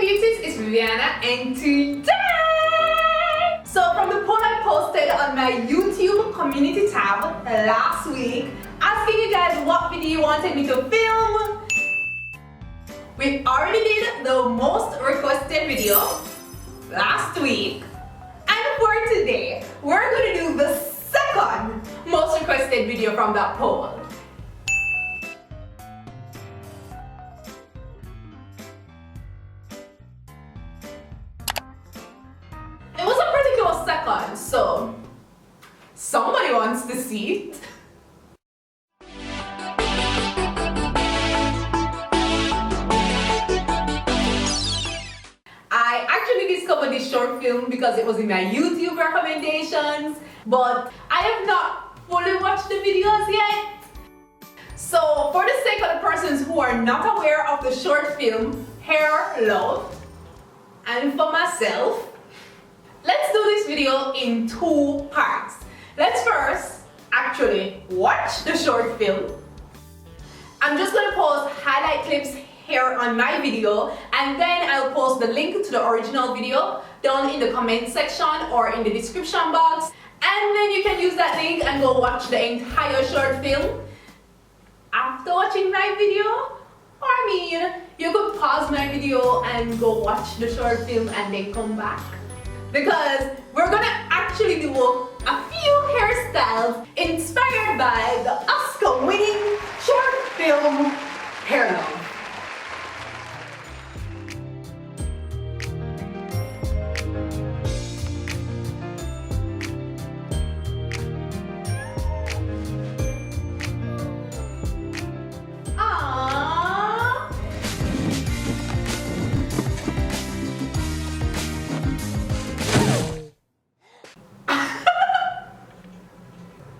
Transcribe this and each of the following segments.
beauties, it's Viviana, and today, so from the poll I posted on my YouTube community tab last week, asking you guys what video you wanted me to film, we already did the most requested video last week, and for today, we're going to do the second most requested video from that poll. It was a pretty close second, so somebody wants to see it. I actually discovered this short film because it was in my YouTube recommendations, but I have not fully watched the videos yet. So for the sake of the persons who are not aware of the short film Hair Love, and for myself, let's do this video in two parts. Let's first actually watch the short film. I'm just going to post highlight clips here on my video, and then I'll post the link to the original video down in the comment section or in the description box, and then you can use that link and go watch the entire short film after watching my video. Or I mean, you could pause my video and go watch the short film and then come back, because we're gonna actually do a few hairstyles inspired by the Oscar-winning short film Hair Love.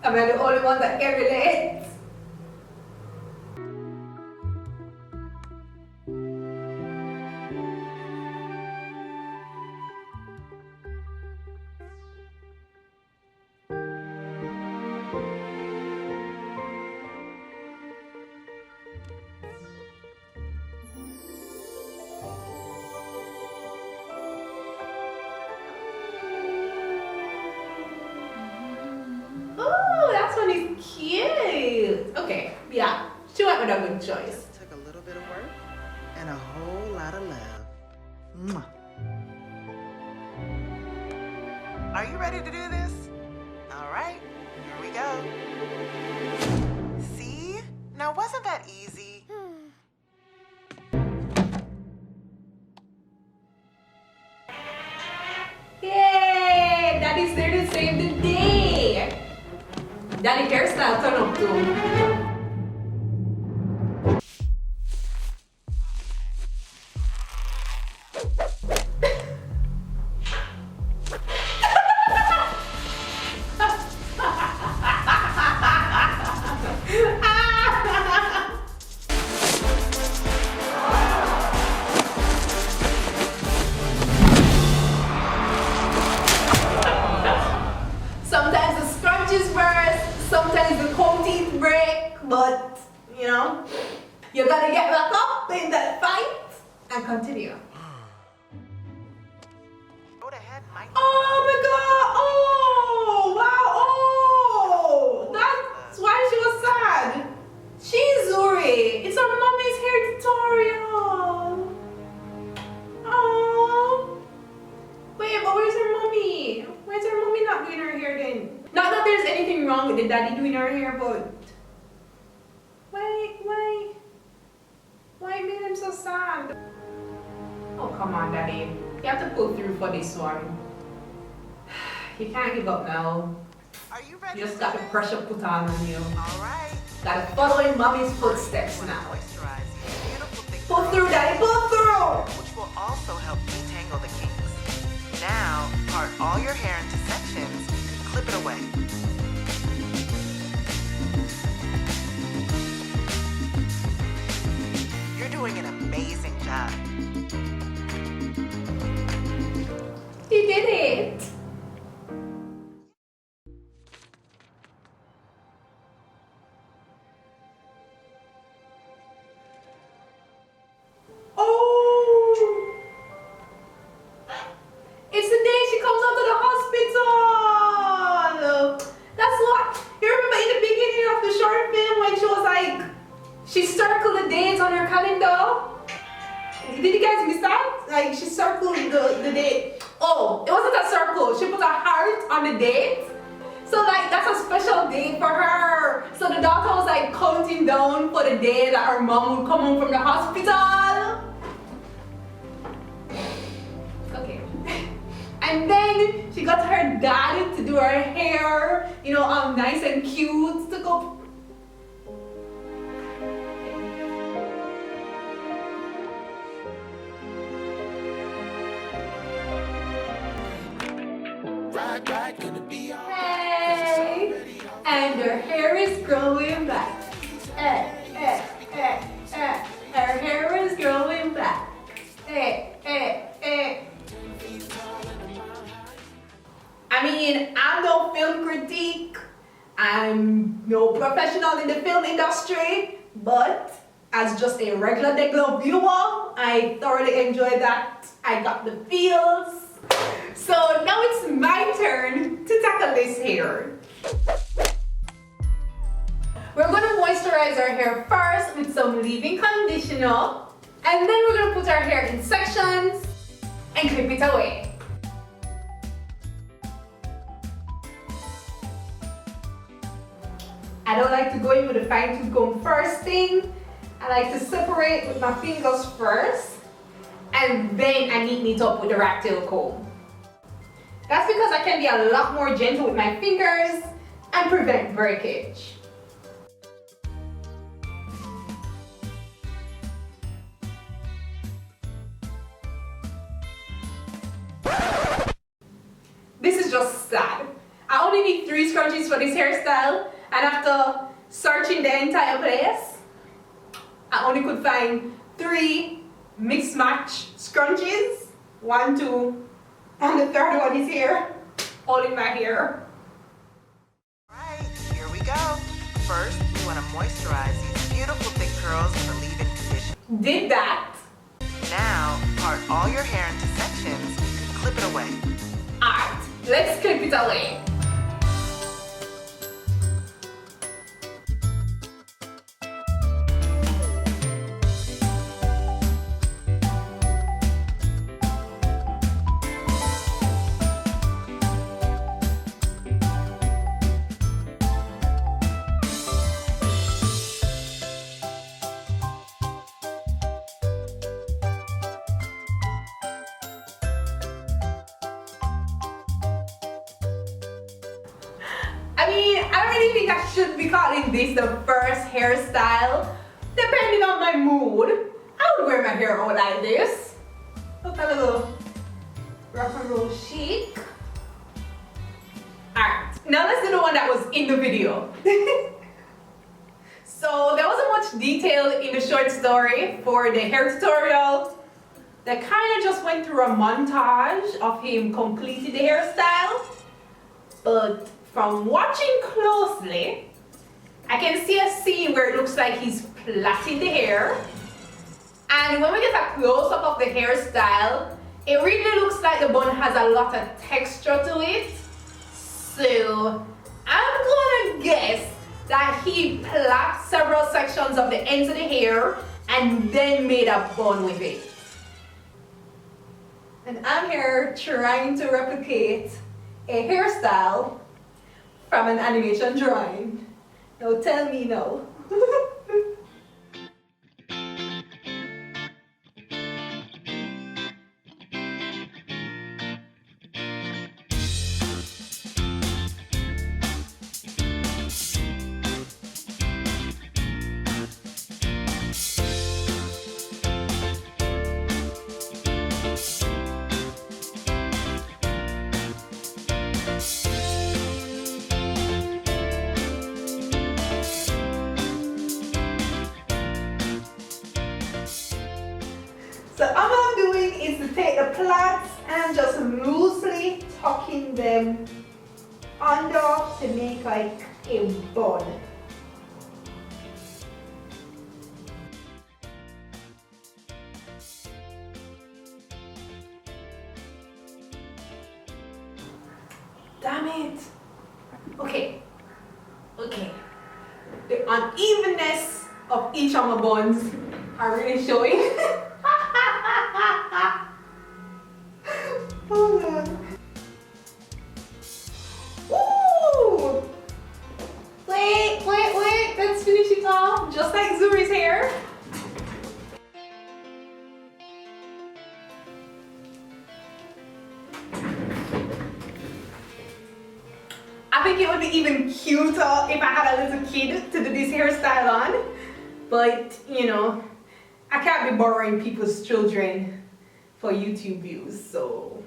Am I the only one that can relate? Cute. Okay, yeah, she went with a good choice. It took a little bit of work and a whole lot of love. Mwah. Are you ready to do this? All right, here we go. See? Now, wasn't that easy? Yay! Daddy's there to save the day. Daddy hairstyle turn up too. Sometimes the scrunchies burst, sometimes the comb teeth break, but you know, you gotta get back up in that fight and continue. Oh my god! Oh wow! Oh, that's why she was sad. She's Zuri. It's her mommy's hair tutorial. Oh, wait, but where's her mommy? Where's her mommy not doing her hair then? Not that there's anything wrong with the daddy doing her hair, but why made him so sad? Oh come on, daddy. You have to pull through for this one. You can't give up now. Are you ready? You just got the pressure put on you. All right. Gotta follow in mommy's footsteps now. Moisturize these beautiful thick Pull through, daddy, pull through! which will also help detangle the kinks. Now, part all your hair into sections and clip it away. You're doing an amazing job. You did it! Oh! did you guys miss that? Like, she circled the date. Oh, it wasn't a circle. She put a heart on the date. So like, that's a special day for her. So the doctor was like counting down for the day that her mom would come home from the hospital. Okay. And then she got her dad to do her hair, you know, nice and cute to go. Hey, and her hair is growing back. Her hair is growing back. I mean, I'm no film critique. I'm no professional in the film industry, but as just a regular viewer, I thoroughly enjoyed that. I got the feels. So now it's my turn to tackle this hair. We're going to moisturize our hair first with some leave-in conditioner, and then we're going to put our hair in sections and clip it away. I don't like to go in with a fine-tooth comb first thing. I like to separate with my fingers first, and then I neaten it up with the rat-tail comb. That's because I can be a lot more gentle with my fingers and prevent breakage. This is just sad. I only need 3 scrunchies for this hairstyle, and after searching the entire place, I only could find 3 mixed match scrunchies. 1, 2, and the third one is here, all in my hair. Alright, here we go. First, we want to moisturize these beautiful thick curls with a leave-in conditioner. Did that. Now, part all your hair into sections and clip it away. Alright, let's clip it away. I mean, I don't really think I should be calling this the first hairstyle. Depending on my mood, I would wear my hair out like this. Look a little rock and roll chic. Alright, now let's do the one that was in the video. So there wasn't much detail in the short story for the hair tutorial. They kind of just went through a montage of him completing the hairstyle. But from watching closely, I can see a scene where it looks like he's plaiting the hair. And when we get a close-up of the hairstyle, it really looks like the bun has a lot of texture to it. So I'm gonna guess that he plaited several sections of the ends of the hair and then made a bun with it. And I'm here trying to replicate a hairstyle from an animation drawing. Now tell me no. So all I'm doing is to take the plaits and just loosely tucking them under to make like a bun. Damn it. Okay. The unevenness of each of my buns are really showing. think it would be even cuter if I had a little kid to do this hairstyle on. But, you know, I can't be borrowing people's children for YouTube views, so.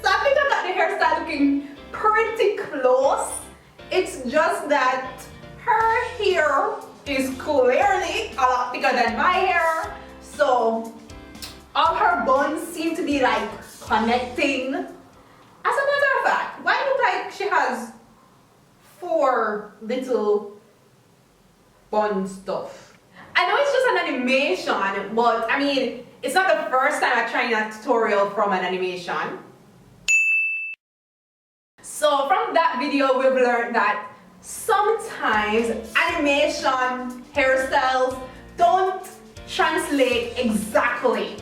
So I think I got the hairstyle looking pretty close. It's just that her hair is clearly a lot thicker than my hair. So all her buns seem to be like connecting. As a matter of fact, why do you look like she has 4 little bun stuff? I know it's just an animation, but I mean, it's not the first time I'm trying a tutorial from an animation. So from that video, we've learned that sometimes animation hairstyles don't translate exactly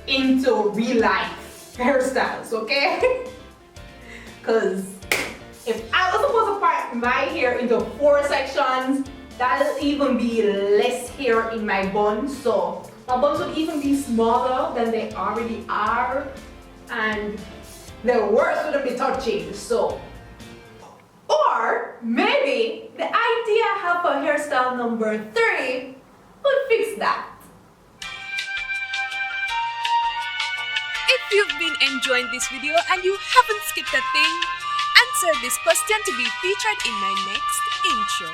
into real life hairstyles, okay? Because if I was supposed to part my hair into 4 sections, that'll even be less hair in my buns, so my buns would even be smaller than they already are, and the worst wouldn't be touching. So, or maybe the idea I have for hairstyle number 3 would fix that. If you've been enjoying this video and you haven't skipped a thing, answer this question to be featured in my next intro.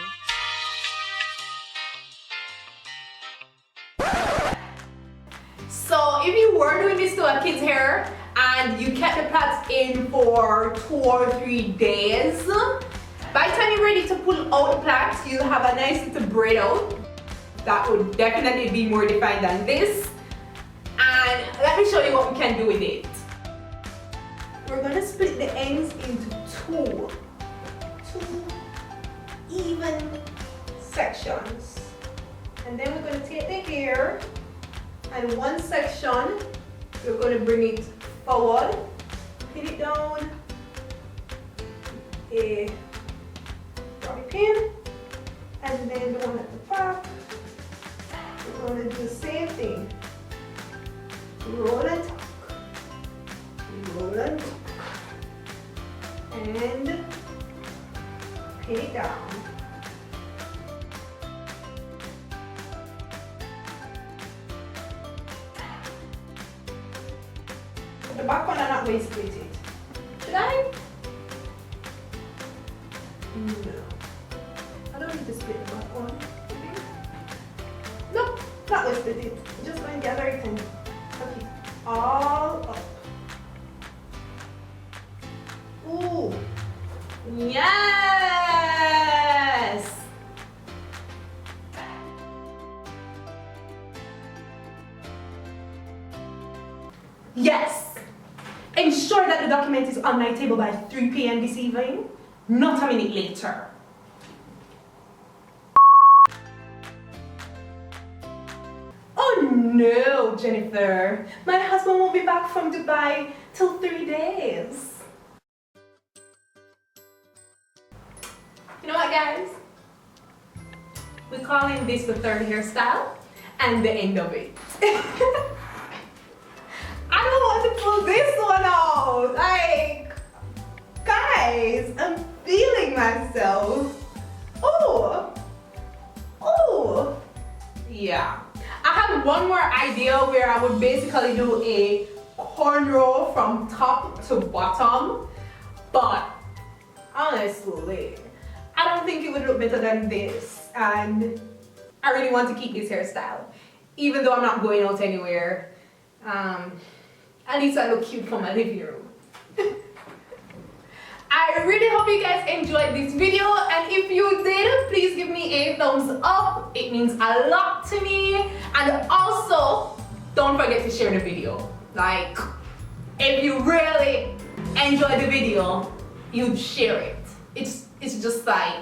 So if you were doing this to a kid's hair and you kept the plaits in for 2 or 3 days, by the time you're ready to pull out the plaits, you'll have a nice little braid out. That would definitely be more defined than this. And let me show you what we can do with it. We're gonna split the ends into two even sections. And then we're gonna take the hair and one section, we're gonna bring it forward, pin it down, a bobby pin, and then the one at the back, we're gonna do the same thing. Roll and tuck, roll and tuck, and pin it down. The back one, I'm not going to split it. Should I? No. I don't need to split the back one. Nope, not going to split it. Just going to gather it and tuck it all up. Ooh. Yes! Yes! Ensure that the document is on my table by 3 p.m. this evening, not a minute later. Oh no, Jennifer. My husband won't be back from Dubai till 3 days. You know what, guys? We're calling this the 3rd hairstyle and the end of it. I don't want to pull this one out. Like, guys, I'm feeling myself. Oh, oh, yeah. I have one more idea where I would basically do a cornrow from top to bottom, but honestly, I don't think it would look better than this, and I really want to keep this hairstyle, even though I'm not going out anywhere. At least I look cute for my living room. I really hope you guys enjoyed this video, and if you did, please give me a thumbs up. It means a lot to me. And also, don't forget to share the video. Like, if you really enjoyed the video, you'd share it. It's just like,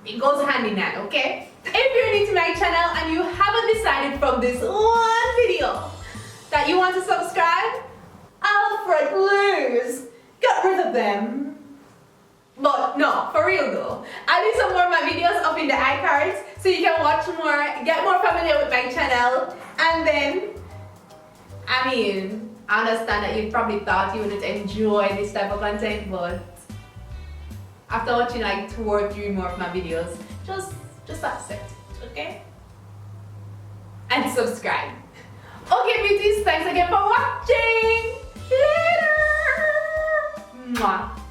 it goes hand in hand, okay? If you're new to my channel and you haven't decided from this one video that you want to subscribe, Alfred, please get rid of them. But no, for real though, I'll leave some more of my videos up in the iCards so you can watch more, get more familiar with my channel, and then, I mean, I understand that you probably thought you wouldn't enjoy this type of content, but after watching like 2 or 3 more of my videos, just accept it, okay? And subscribe. Okay, beauties, thanks again for watching. Later. Mwah.